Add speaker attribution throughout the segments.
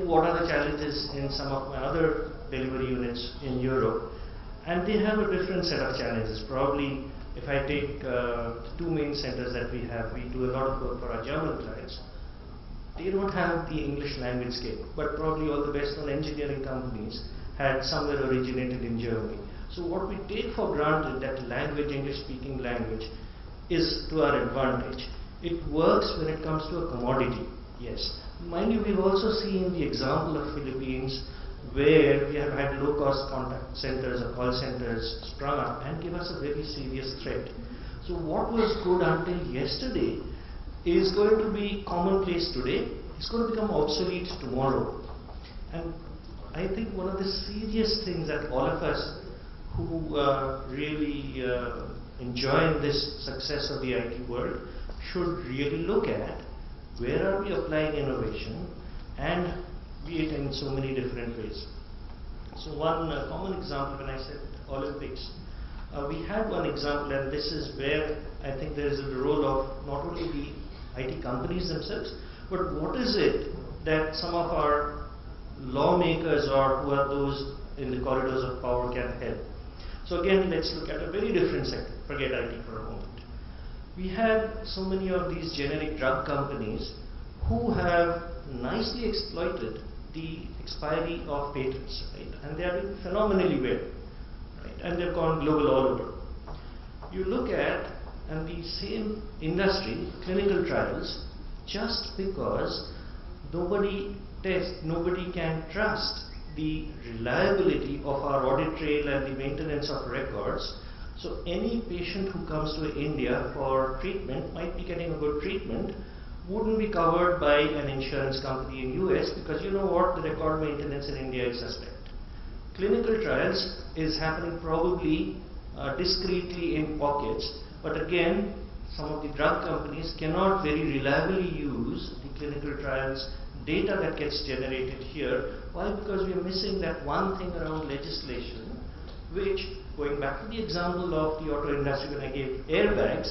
Speaker 1: what are the challenges in some of my other delivery units in Europe, and they have a different set of challenges. Probably, if I take the two main centers that we have, we do a lot of work for our German clients. They don't have the English language skill, but probably all the best known engineering companies had somewhere originated in Germany. So what we take for granted, that language, English speaking language, is to our advantage. It works when it comes to a commodity, yes. Mind you, we've also seen the example of Philippines, where we have had low-cost contact centers or call centers sprung up and give us a very serious threat. So what was good until yesterday is going to be commonplace today. It's going to become obsolete tomorrow. And I think one of the serious things that all of us who really enjoy this success of the IT world should really look at, where are we applying innovation, and be it in so many different ways. So one common example, when I said Olympics, we had one example, and this is where I think there is a role of not only the IT companies themselves, but what is it that some of our lawmakers or who are those in the corridors of power can help. So again, let's look at a very different sector, forget IT for a moment. We have so many of these generic drug companies who have nicely exploited the expiry of patents, right? And they are doing phenomenally well, right? And they've gone global all over. You look at, and the same industry, clinical trials, just because nobody tests, nobody can trust the reliability of our audit trail and the maintenance of records. So any patient who comes to India for treatment might be getting a good treatment, wouldn't be covered by an insurance company in US, because you know what, the record maintenance in India is suspect. Clinical trials is happening probably discreetly in pockets, but again, some of the drug companies cannot very reliably use the clinical trials data that gets generated here. Why? Because we are missing that one thing around legislation, which, going back to the example of the auto industry when I gave airbags,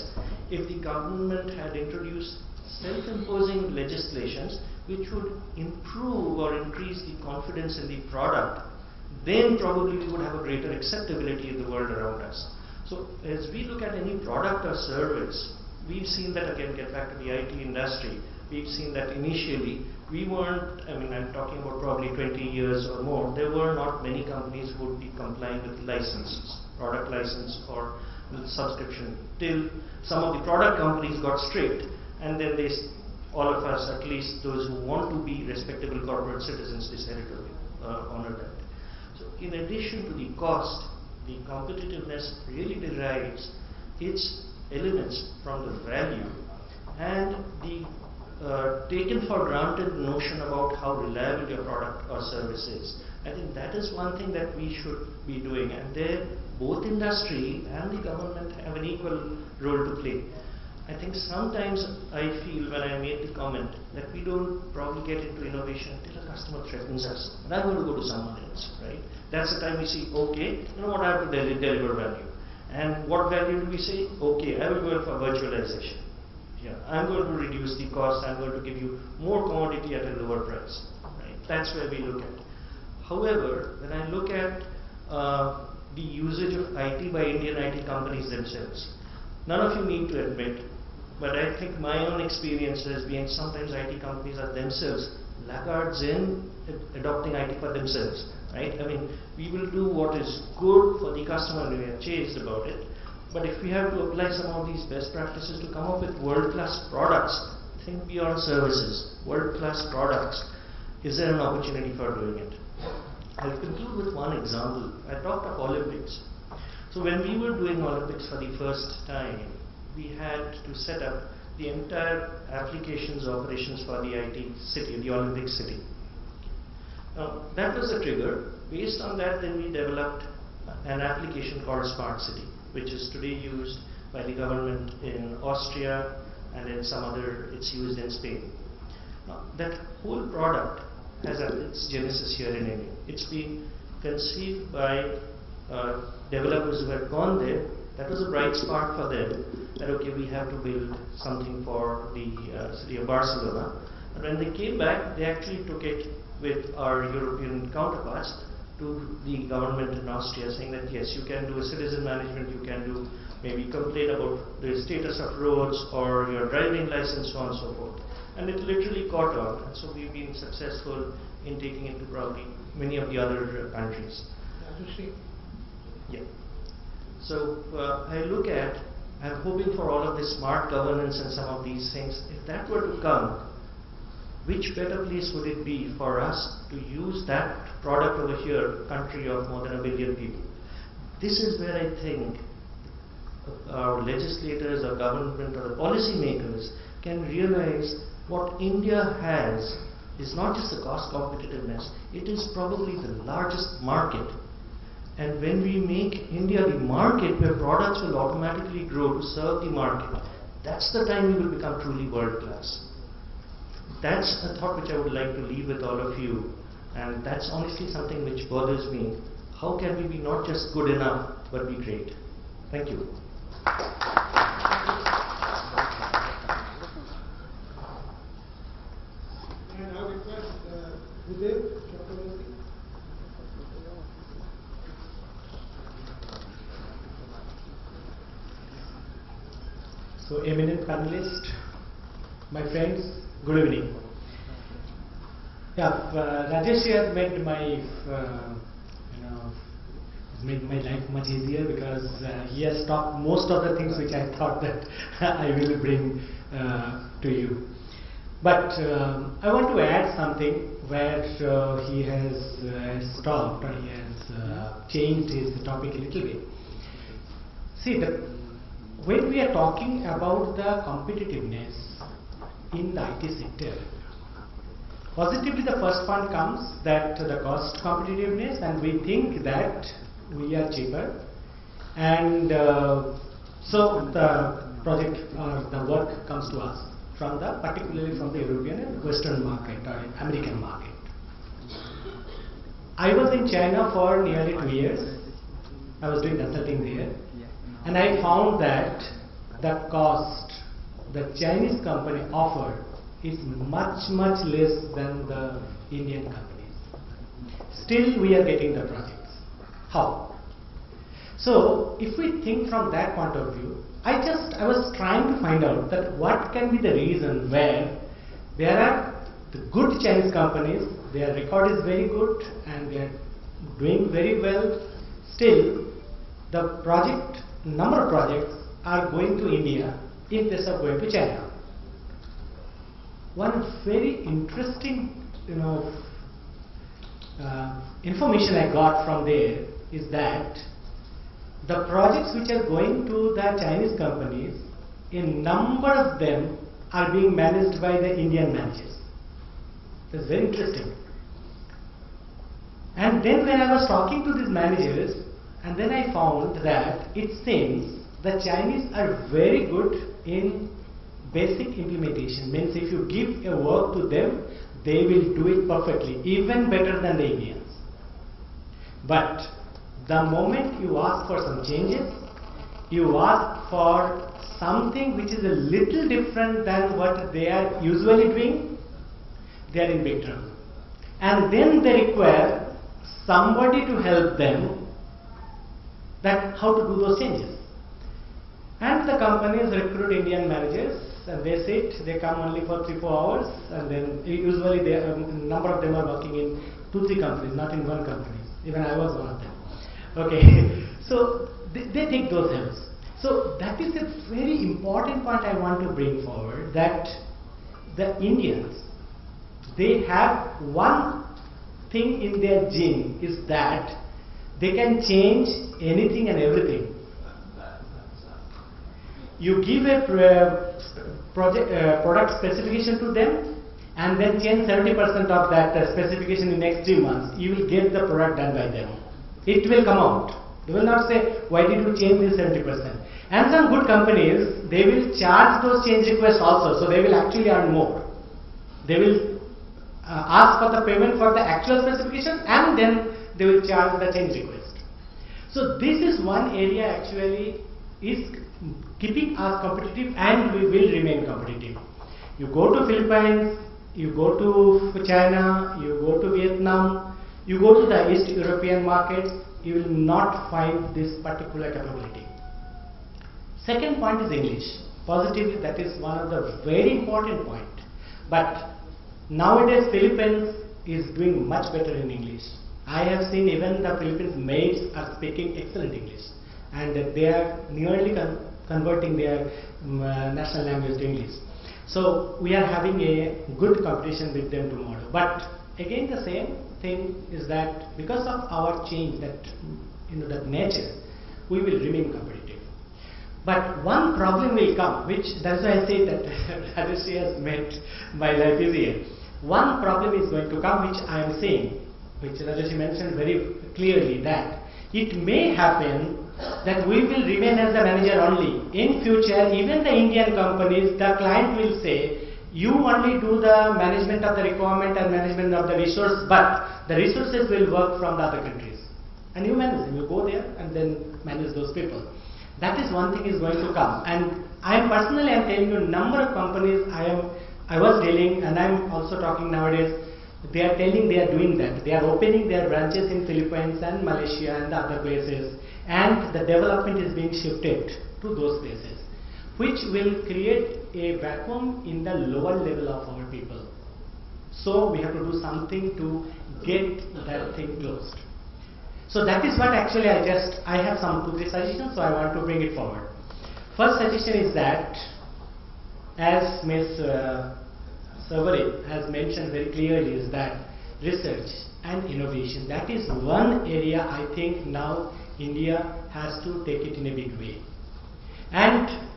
Speaker 1: if the government had introduced self-imposing legislations which would improve or increase the confidence in the product, then probably we would have a greater acceptability in the world around us. So as we look at any product or service, we've seen that, again, get back to the IT industry, we've seen that initially we weren't, I mean, I'm talking about probably 20 years or more, there were not many companies who would be complying with licenses, product license or subscription, till some of the product companies got strict, and then they, all of us, at least those who want to be respectable corporate citizens, decided to honor that. So in addition to the cost, the competitiveness really derives its elements from the value and the taken for granted notion about how reliable your product or service is. I think that is one thing that we should be doing, and there both industry and the government have an equal role to play. I think sometimes I feel, when I made the comment, that we don't probably get into innovation until a customer threatens us. And I'm going to go to someone else, right? That's the time we see, okay, you know what, I have to deliver value. And what value do we say? Okay, I will go for virtualization. Yeah, I'm going to reduce the cost, I'm going to give you more commodity at a lower price. Right? That's where we look at. However, when I look at the usage of IT by Indian IT companies themselves, none of you need to admit, but I think my own experience has been sometimes IT companies are themselves laggards in adopting IT for themselves, right? I mean, we will do what is good for the customer and we are chased about it, but if we have to apply some of these best practices to come up with world-class products, think beyond services, world-class products, is there an opportunity for doing it? I'll conclude with one example. I talked of Olympics. So when we were doing Olympics for the first time, we had to set up the entire applications operations for the IT city, the Olympic city. Now that was a trigger. Based on that, then we developed an application called Smart City, which is today used by the government in Austria, and in some other, it's used in Spain. Now that whole product has its genesis here in India. It's been conceived by developers who had gone there. That was a bright spark for them, that okay, we have to build something for the city of Barcelona. And when they came back, they actually took it with our European counterparts to the government in Austria, saying that yes, you can do a citizen management, you can do maybe complain about the status of roads or your driving license, so on and so forth. And it literally caught on, and so we've been successful in taking it to probably many of the other countries. Yeah. So I look at, I'm hoping for all of this smart governance and some of these things. If that were to come, which better place would it be for us to use that product over here, country of more than 1 billion people? This is where I think our legislators, our government, or the policy makers can realize what India has is not just the cost competitiveness, it is probably the largest market. And when we make India the market where products will automatically grow to serve the market, that's the time we will become truly world class. That's a thought which I would like to leave with all of you, and that's honestly something which bothers me. How can we be not just good enough but be great? Thank you.
Speaker 2: And I request Vivek Chakravarti.
Speaker 3: So, eminent panelist, my friends, good evening. Yeah, Rajesh here made my, made my life much easier because he has talked most of the things which I thought that I will bring to you. But I want to add something where he has stopped, or he has changed his topic a little bit. See, when we are talking about the competitiveness in the IT sector, positively the first one comes that the cost competitiveness, and we think that we are cheaper, and so the project or the work comes to us from the, particularly from the European and Western market or American market. I was in China for nearly 2 years. I was doing consulting there, and I found that the cost the Chinese company offered is much less than the Indian companies. Still we are getting the projects. How? So if we think from that point of view, I was trying to find out that what can be the reason where there are the good Chinese companies, their record is very good and they are doing very well. Still the number of projects are going to India in place of going to China. One very interesting information I got from there is that the projects which are going to the Chinese companies, a number of them are being managed by the Indian managers. That's very interesting. And then when I was talking to these managers, and then I found that it seems the Chinese are very good in basic implementation. Means if you give a work to them, they will do it perfectly, even better than the Indians. But the moment you ask for some changes, you ask for something which is a little different than what they are usually doing, they are in big trouble. And then they require somebody to help them that how to do those changes. And the companies recruit Indian managers, and they sit, they come only for 3-4 hours, and then usually a number of them are working in 2-3 companies, not in one company. Even I was one of them. Okay, so they take those helps. So that is a very important point I want to bring forward, that the Indians, they have one thing in their gene, is that they can change anything and everything. You give a product specification to them and then change 70% of that specification in next 3 months, you will get the product done by them. It will come out. They will not say, why did you change this 70%? And some good companies, they will charge those change requests also, so they will actually earn more. They will ask for the payment for the actual specification, and then they will charge the change request. So this is one area actually is keeping us competitive, and we will remain competitive. You go to Philippines, you go to China, you go to Vietnam, you go to the East European markets, you will not find this particular capability. Second point is English. Positively, that is one of the very important point. But nowadays Philippines is doing much better in English. I have seen even the Philippines maids are speaking excellent English, and they are nearly converting their national language to English. So we are having a good competition with them tomorrow. But again, the same thing is that because of our change, that that nature, we will remain competitive. But one problem will come, which that's why I say that Rajesh has made my life easier. One problem is going to come, which I am saying, which Rajesh mentioned very clearly, that it may happen that we will remain as the manager only. In future, even the Indian companies, the client will say, you only do the management of the requirement and management of the resource, but the resources will work from the other countries. And you manage them, you go there and then manage those people. That is one thing is going to come. And I am personally, I am telling you, number of companies I was dealing, and I am also talking nowadays, they are telling they are doing that. They are opening their branches in Philippines and Malaysia and other places, and the development is being shifted to those places, which will create a vacuum in the lower level of our people. So we have to do something to get that thing closed. So that is what actually I have some 2-3 suggestions, so I want to bring it forward. First suggestion is that, as Ms. Savary has mentioned very clearly, is that research and innovation, that is one area I think now India has to take it in a big way. And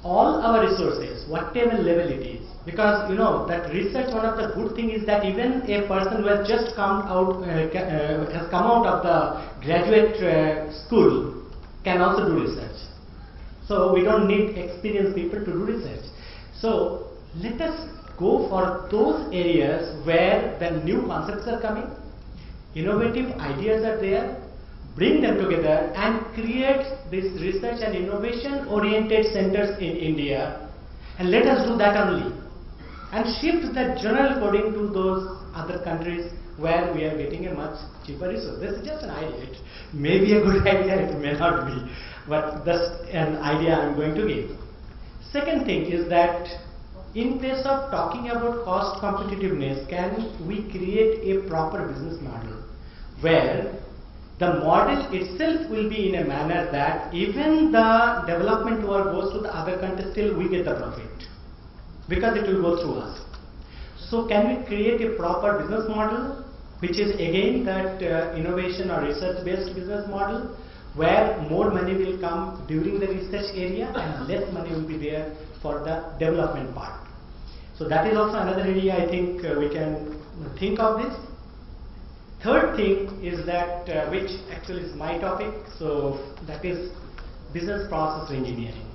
Speaker 3: all our resources, whatever level it is, because that research, one of the good thing is that even a person who has just come out of the graduate school can also do research. So we don't need experienced people to do research. So let us go for those areas where the new concepts are coming, innovative ideas are there, bring them together and create this research and innovation oriented centers in India, and let us do that only, and shift the general coding to those other countries where we are getting a much cheaper resource. This is just an idea. It may be a good idea, it may not be, but that's an idea I am going to give. Second thing is that in place of talking about cost competitiveness, can we create a proper business model where the model itself will be in a manner that even the development work goes to the other country, still we get the profit because it will go through us. So can we create a proper business model, which is again that innovation or research based business model, where more money will come during the research area and less money will be there for the development part. So that is also another area I think we can think of this. Third thing is that, which actually is my topic, so that is business process engineering.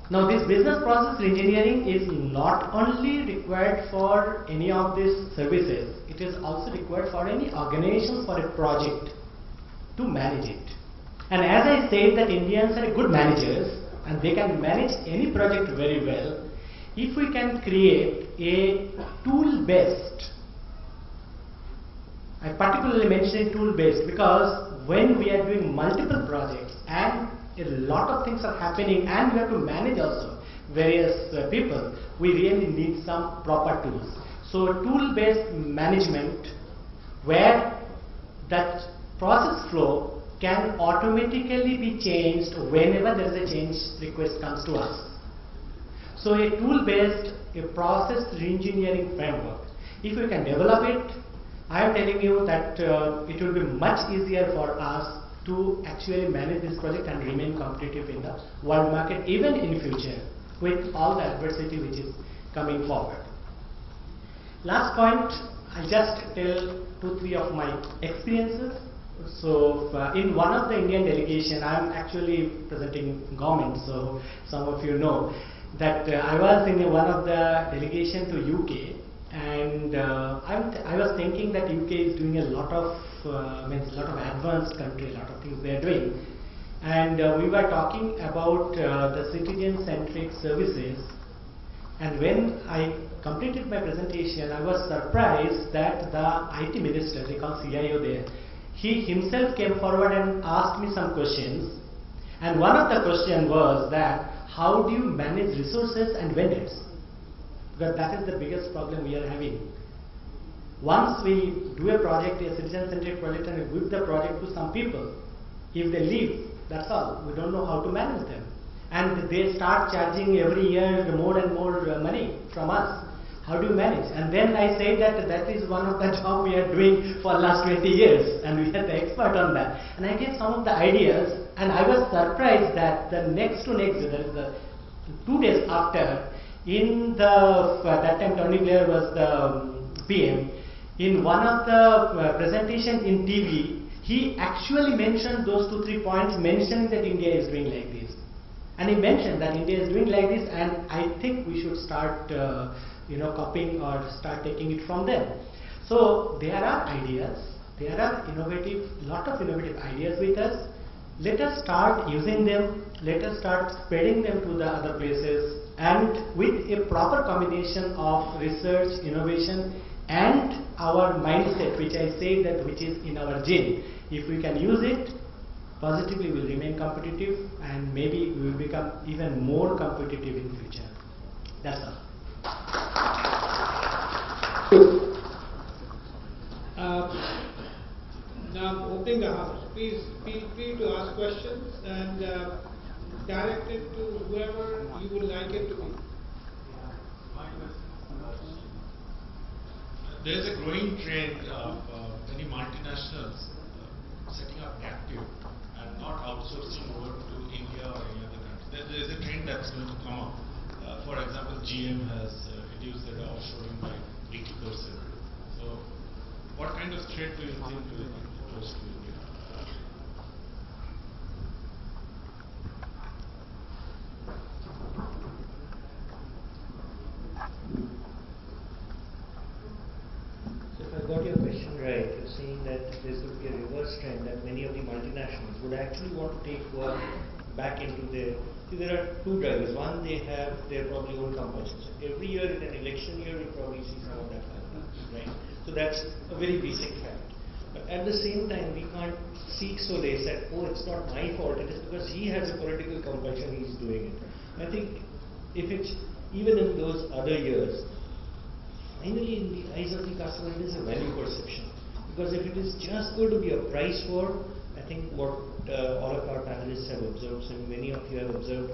Speaker 3: Now this business process engineering is not only required for any of these services, it is also required for any organization for a project to manage it. And as I said that Indians are good managers and they can manage any project very well, if we can create a tool-based, I particularly mention tool-based because when we are doing multiple projects and a lot of things are happening and we have to manage also various people, we really need some proper tools. So tool-based management where that process flow can automatically be changed whenever there is a change request comes to us. So a tool-based, a process reengineering framework, if we can develop it, I am telling you that it will be much easier for us to actually manage this project and remain competitive in the world market even in future with all the adversity which is coming forward. Last point, I'll just tell 2-3 of my experiences. So in one of the Indian delegation, I am actually presenting government, so some of you know that I was in one of the delegation to UK, and I was thinking that UK is doing a lot of advanced country, a lot of things they are doing, and we were talking about the citizen-centric services. And when I completed my presentation, I was surprised that the IT minister, they call CIO there, he himself came forward and asked me some questions. And one of the questions was that, how do you manage resources and vendors? Because that is the biggest problem we are having. Once we do a project, a citizen-centric project, and we give the project to some people, if they leave, that's all. We don't know how to manage them. And they start charging every year more and more money from us. How do you manage? And then I say that that is one of the job we are doing for last 20 years, and we are the expert on that. And I gave some of the ideas, and I was surprised that the next, that is the 2 days after, in the, that time Tony Blair was the PM, in one of the presentation in TV, he actually mentioned those 2-3 points, mentioning that India is doing like this. And he mentioned that India is doing like this, and I think we should start copying or start taking it from them. So there are ideas, there are lot of innovative ideas with us. Let us start using them, let us start spreading them to the other places, and with a proper combination of research, innovation, and our mindset, which I say that which is in our gene. If we can use it, positively we will remain competitive, and maybe we will become even more competitive in future. That's all.
Speaker 2: Now I'm opening the house. Please feel free to ask questions and direct it to whoever you would like it to be.
Speaker 4: There is a growing trend of many multinationals setting up captive and not outsourcing over to India or any other country. There is a trend that's going to come up. For example, GM has reduced their offshoring by 80%. So, what kind of threat do you think will pose to India?
Speaker 1: So, if I got your question right, you're saying that there's going to be a reverse trend, that many of the multinationals would actually want to take work back into their. See, there are two drivers. One, they have their probably own compulsions. Every year in an election year, you probably see some of that happen, right? So that's a very basic fact. But at the same time, we can't seek solace that, oh, it's not my fault, it is because he has a political compulsion, he's doing it. I think if it's even in those other years, finally in the eyes of the customer, it is a value perception. Because if it is just going to be a price war, I think what all of our panelists have observed, and many of you have observed,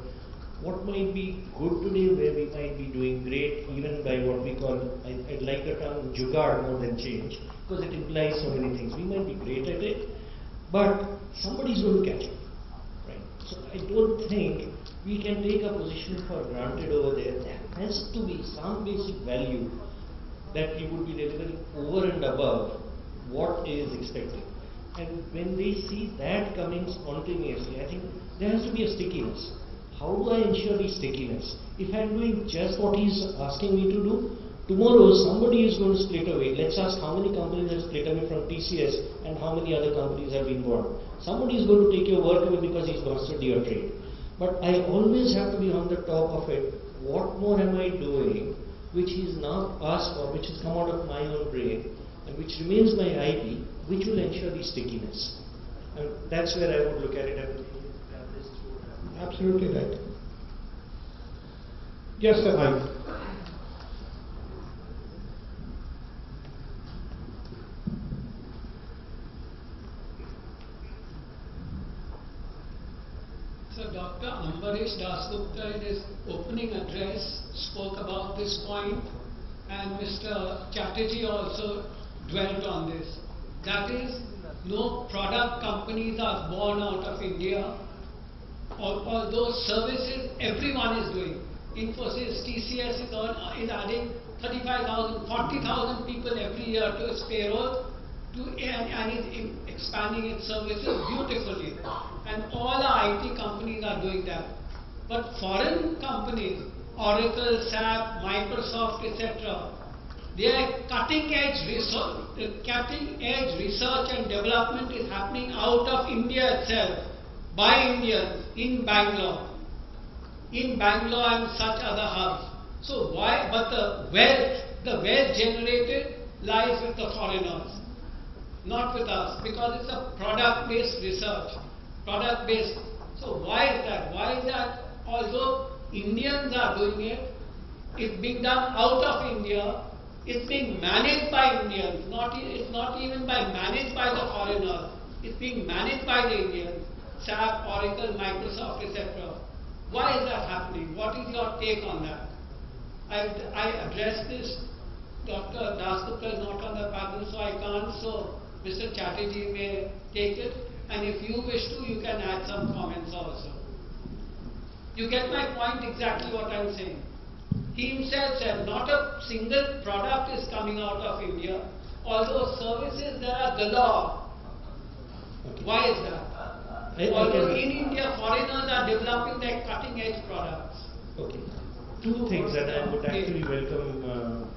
Speaker 1: what might be good today, where we might be doing great, even by what we call, I'd like the term jugaad more than change, because it implies so many things. We might be great at it, but somebody's going to catch up, right? So I don't think we can take a position for granted over there. There has to be some basic value that we would be delivering over and above what is expected. And when they see that coming spontaneously, I think there has to be a stickiness. How do I ensure the stickiness? If I'm doing just what he's asking me to do, tomorrow somebody is going to split away. Let's ask how many companies have split away from TCS and how many other companies have been born. Somebody is going to take your work away because he's mastered your trade. But I always have to be on the top of it. What more am I doing which he's not asked for, which has come out of my own brain, and which remains my IP, which will ensure the stickiness. And that's where I would look at it.
Speaker 2: Absolutely right. Yes, sir.
Speaker 5: Hi.
Speaker 6: So Dr. Ambarish Dasgupta in his opening address spoke about this point, and Mr. Chatterjee also dwelt on this. That is, no product companies are born out of India. All those services everyone is doing. Infosys, TCS is adding 35,000, 40,000 people every year to its payroll, and is expanding its services beautifully. And all our IT companies are doing that. But foreign companies, Oracle, SAP, Microsoft, etc., their cutting edge research and development is happening out of India itself, by Indians in Bangalore and such other hubs. So why, but the wealth generated lies with the foreigners, not with us, because it's a product-based research, product-based. So why is that? Why is that although Indians are doing it, it's being done out of India, it's being managed by Indians, it's not even managed by the foreigners, it's being managed by the Indians, SAP, Oracle, Microsoft, etc. Why is that happening? What is your take on that? I addressed this, Dr. Dasgupta is not on the panel, so I can't, so Mr. Chatterjee may take it, and if you wish to, you can add some comments also. You get my point exactly what I'm saying. He himself said not a single product is coming out of India, although services there are galore.
Speaker 1: Okay.
Speaker 6: Why is that? Although in India foreigners are developing their cutting edge products.
Speaker 1: Okay. Two things that I would actually welcome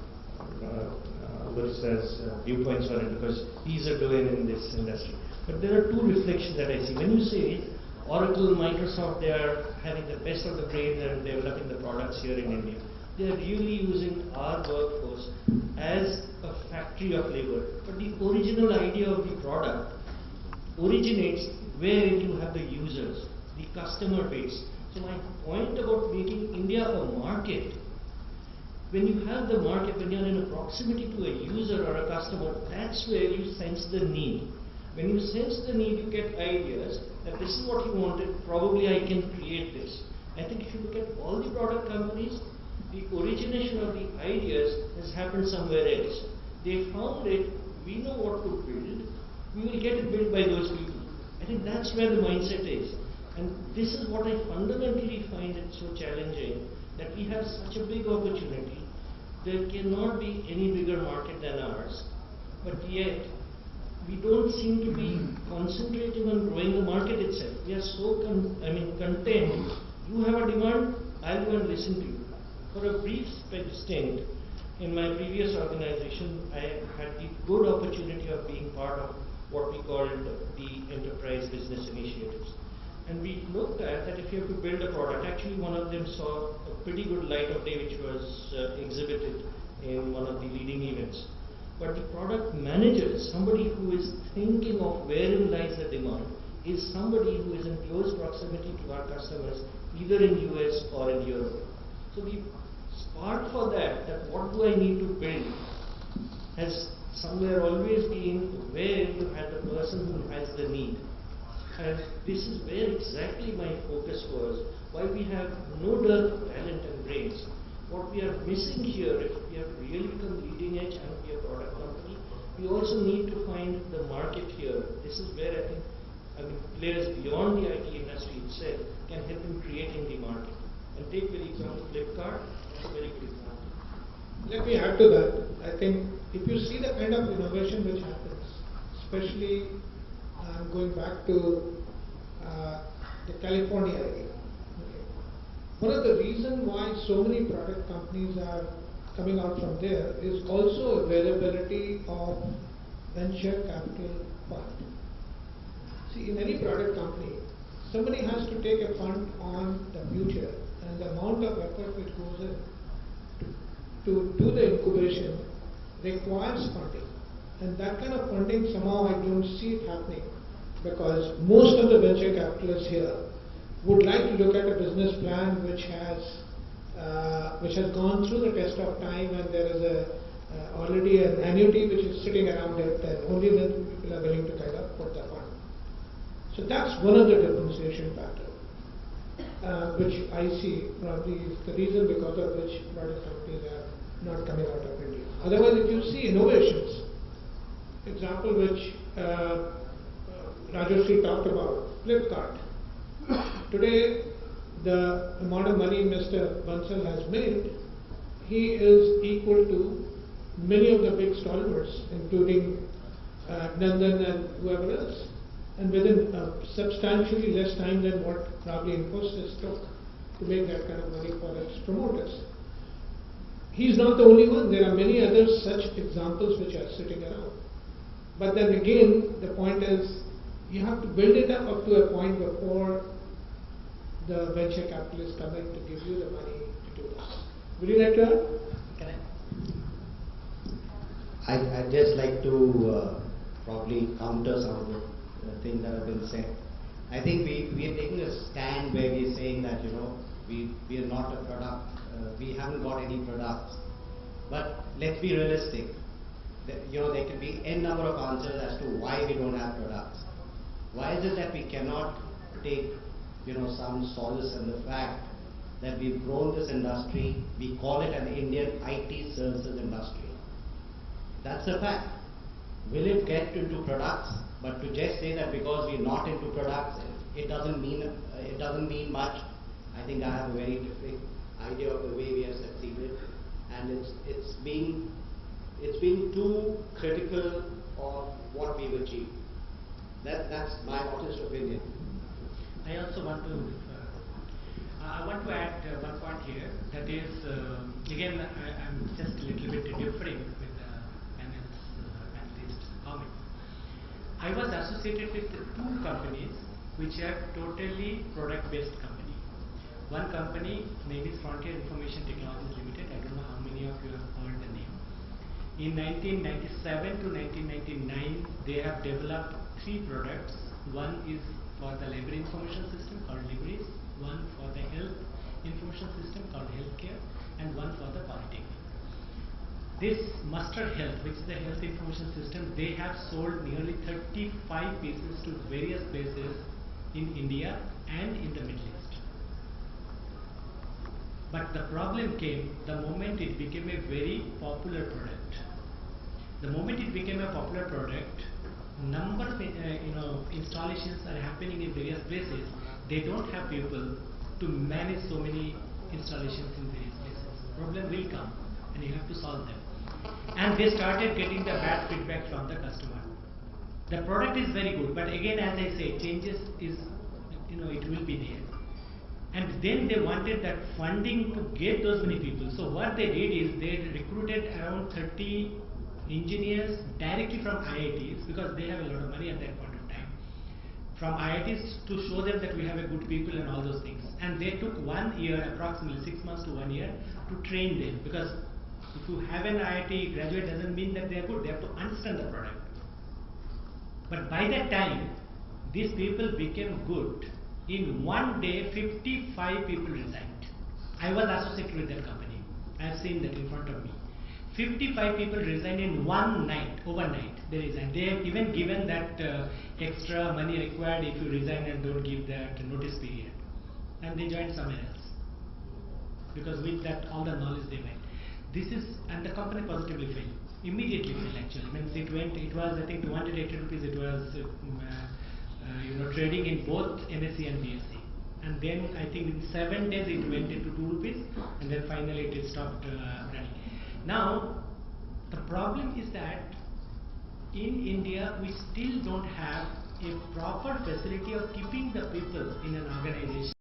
Speaker 1: Barista's viewpoints on it, because he's a doyen in this industry. But there are two reflections that I see. When you say Oracle, Microsoft, they are having the best of the brains and developing the products here in India. They are really using our workforce as a factory of labor. But the original idea of the product originates where you have the users, the customer base. So my point about making India a market, when you have the market, when you are in a proximity to a user or a customer, that's where you sense the need. When you sense the need, you get ideas that this is what you wanted, probably I can create this. I think if you look at all the product companies, the origination of the ideas has happened somewhere else. They found it, we know what to build, we will get it built by those people. I think that's where the mindset is. And this is what I fundamentally find it so challenging, that we have such a big opportunity. There cannot be any bigger market than ours, but yet we don't seem to be concentrating on growing the market itself. We are so content. You have a demand, I'll go and listen to you. For a brief stint in my previous organization, I had the good opportunity of being part of what we called the enterprise business initiatives. And we looked at that if you have to build a product, actually one of them saw a pretty good light of day which was exhibited in one of the leading events. But the product manager, somebody who is thinking of wherein lies the demand, is somebody who is in close proximity to our customers, either in US or in Europe. So the spark for that what do I need to build, has somewhere always been where you had the person who has the need. And this is where exactly my focus was, why we have no dearth of talent and brains. What we are missing here, if we have to really become leading edge and be a product company, we also need to find the market here. This is where I think players beyond the IT industry itself can help in creating the market. And take the example of Flipkart, that's a very good example.
Speaker 2: Let me add to that. I think if you see the kind of innovation which happens, especially going back to the California area. Okay. One of the reasons why so many product companies are coming out from there is also availability of venture capital fund. See, in any product company, somebody has to take a fund on the future, and the amount of effort which goes in to do the incubation requires funding. And that kind of funding, somehow I don't see it happening, because most of the venture capitalists here would like to look at a business plan which has gone through the test of time, and there is already an annuity which is sitting around it, and only then people are willing to kind of put the fund. So that's one of the differentiation factors, which I see probably is the reason because of which product companies are not coming out of India. Otherwise, if you see innovations, example which Rajeshri talked about, Flipkart. Today, the amount of money Mr. Bansal has made, he is equal to many of the big stalwarts, including Nandan and whoever else, and within substantially less time than what probably Infosys took to make that kind of money for its promoters. He's not the only one. There are many other such examples which are sitting around. But then again, the point is, you have to build it up to a point before the venture capitalists come in to give you the money to do this. Would you like to add?
Speaker 3: Can
Speaker 5: I'd just like to probably counter some of the things that have been said. I think we are taking a stand where we are saying that, we are not a product, we haven't got any products. But let's be realistic. There can be n number of answers as to why we don't have products. Why is it that we cannot take, some solace in the fact that we've grown this industry, we call it an Indian IT services industry. That's a fact. Will it get into products? But to just say that because we're not into products, it doesn't mean much. I think I have a very different idea of the way we have succeeded, and it's being too critical of what we've achieved. That's my honest opinion.
Speaker 3: I also want to add one point here. That is, again, I'm just a little bit differing with the panelist comment. I was associated with two companies which are totally product-based company. One company, name is Frontier Information Technologies Limited. I don't know how many of you have heard the name. In 1997 to 1999, they have developed 3 products. One is for the labor information system called Libris, one for the health information system called Healthcare, and one for the Polytechnic. This Muster Health, which is the health information system, they have sold nearly 35 pieces to various places in India and in the Middle East. But the problem came the moment it became a very popular product. The moment it became a popular product, number of installations are happening in various places. They don't have people to manage so many installations in various places. Problem will come, and you have to solve them. And they started getting the bad feedback from the customer. The product is very good, but again, as I say, changes is, it will be there. And then they wanted that funding to get those many people. So what they did is they recruited around 30 engineers directly from IITs, because they have a lot of money at that point of time, from IITs to show them that we have a good people and all those things. And they took 1 year, approximately 6 months to 1 year, to train them, because if you have an IIT graduate doesn't mean that they are good. They have to understand the product. But by that time, these people became good. In 1 day, 55 people resigned. I was associated with that company. I have seen that in front of me. 55 people resigned in 1 night, overnight. They resigned. They have even given that extra money required if you resign and don't give that notice period. And they joined somewhere else. Because with that, all the knowledge they went. And the company positively failed. Immediately failed actually. Means it was I think 280 rupees. It was trading in both NSE and BSE. And then I think in 7 days it went into 2 rupees, and then finally it stopped running. Now, the problem is that in India we still don't have a proper facility of keeping the people in an organization.